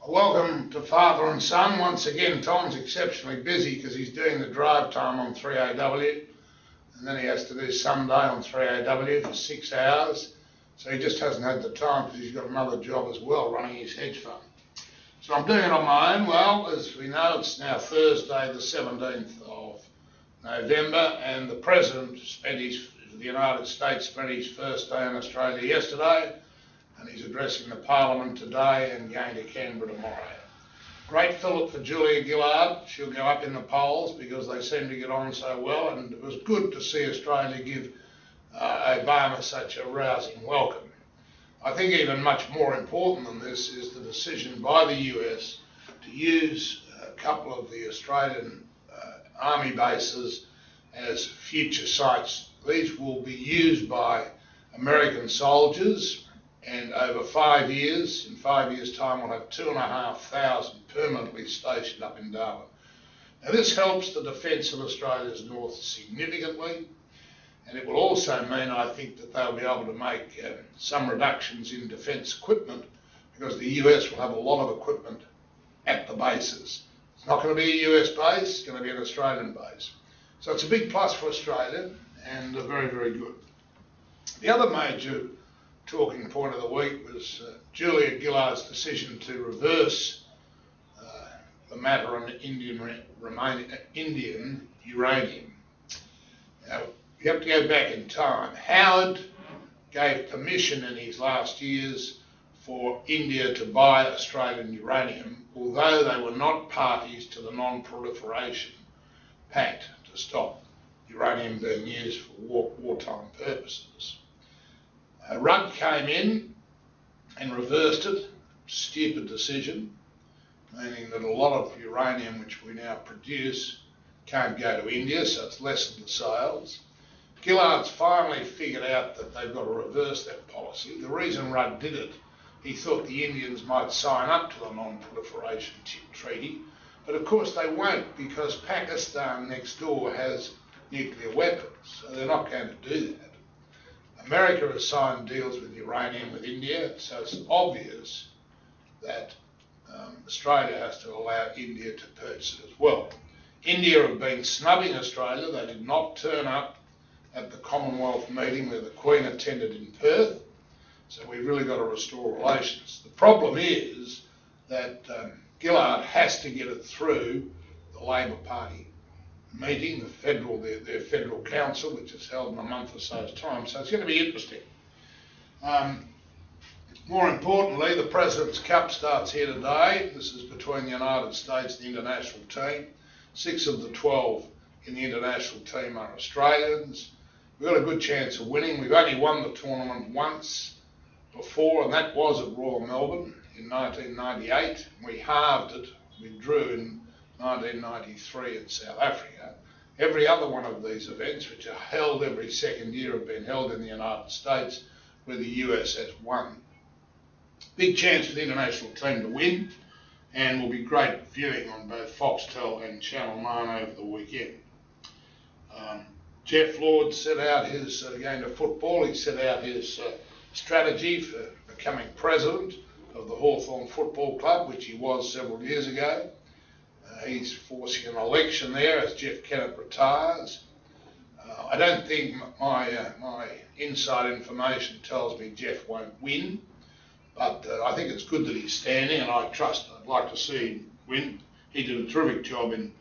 Welcome to Father and Son. Once again, Tom's exceptionally busy because he's doing the drive time on 3AW, and then he has to do Sunday on 3AW for 6 hours. So he just hasn't had the time because he's got another job as well, running his hedge fund. So I'm doing it on my own. Well, as we know, it's now Thursday, the 17th of November, and the President of the United States spent his first day in Australia yesterday, and he's addressing the Parliament today and going to Canberra tomorrow. Great fillip for Julia Gillard. She'll go up in the polls because they seem to get on so well, and it was good to see Australia give Obama such a rousing welcome. I think even much more important than this is the decision by the US to use a couple of the Australian army bases as future sites. These will be used by American soldiers, and over 5 years, in 5 years' time, we'll have 2,500 permanently stationed up in Darwin. Now, this helps the defence of Australia's north significantly, and it will also mean, I think, that they'll be able to make some reductions in defence equipment, because the US will have a lot of equipment at the bases. It's not going to be a US base, it's going to be an Australian base. So it's a big plus for Australia, and very, very good. The other major talking point of the week was Julia Gillard's decision to reverse the matter on Indian uranium. Now, you have to go back in time. Howard gave permission in his last years for India to buy Australian uranium, although they were not parties to the Non-Proliferation Pact to stop uranium being used for wartime purposes. Rudd came in and reversed it. Stupid decision, meaning that a lot of uranium which we now produce can't go to India, so it's lessened the sales. Gillard's finally figured out that they've got to reverse that policy. The reason Rudd did it, he thought the Indians might sign up to the Non-Proliferation Treaty, but of course they won't, because Pakistan next door has nuclear weapons, so they're not going to do that. America has signed deals with uranium with India, so it's obvious that Australia has to allow India to purchase it as well. India have been snubbing Australia. They did not turn up at the Commonwealth meeting where the Queen attended in Perth, so we've really got to restore relations. The problem is that Gillard has to get it through the Labor Party meeting, their federal council, which is held in a month or so's time, so it's going to be interesting. More importantly, the President's Cup starts here today. This is between the United States and the international team. 6 of the 12 in the international team are Australians. We've got a good chance of winning. We've only won the tournament once before, and that was at Royal Melbourne in 1998. We halved it. We drew in 1993 in South Africa. Every other one of these events, which are held every second year, have been held in the United States, where the US has won. Big chance for the international team to win, and will be great viewing on both Foxtel and Channel 9 over the weekend. Jeff Lord set out his, going to football, he set out his strategy for becoming president of the Hawthorn Football Club, which he was several years ago. He's forcing an election there as Jeff Kennett retires. I don't think my inside information tells me Jeff won't win, but I think it's good that he's standing, and I'd like to see him win. He did a terrific job in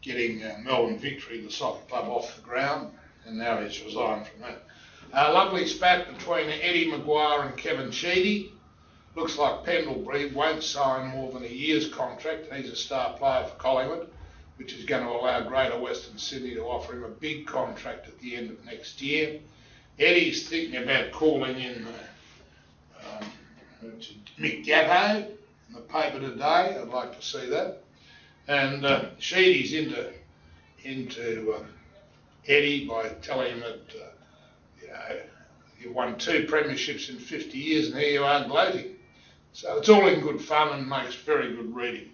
getting Melbourne Victory, the soccer club, off the ground, and now he's resigned from that. A lovely spat between Eddie Maguire and Kevin Sheedy. Looks like Pendlebury won't sign more than a year's contract, and he's a star player for Collingwood, which is going to allow Greater Western Sydney to offer him a big contract at the end of next year. Eddie's thinking about calling in Mick Gatto in the paper today. I'd like to see that. And Sheedy's into Eddie by telling him that you won 2 premierships in 50 years, and here you are gloating. So it's all in good fun and makes very good reading.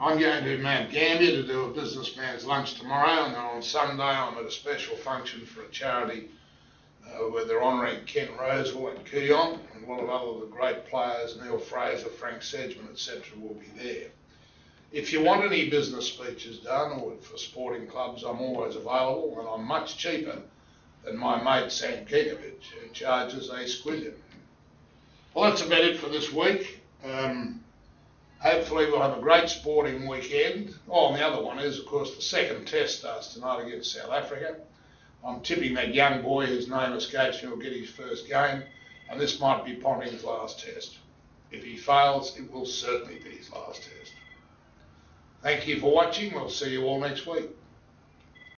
I'm going to Mount Gambier to do a businessman's lunch tomorrow, and then on Sunday I'm at a special function for a charity where they're honouring Ken Rosewell and Kuyon, and a lot of other great players, Neil Fraser, Frank Sedgman, etc. will be there. If you want any business speeches done or for sporting clubs, I'm always available, and I'm much cheaper than my mate Sam Kekovich, who charges a squillion. Well, that's about it for this week. Hopefully we'll have a great sporting weekend. Oh, and the other one is, of course, the second test starts tonight against South Africa. I'm tipping that young boy whose name escapes me will get his first game, and this might be Ponting's last test. If he fails, it will certainly be his last test. Thank you for watching. We'll see you all next week.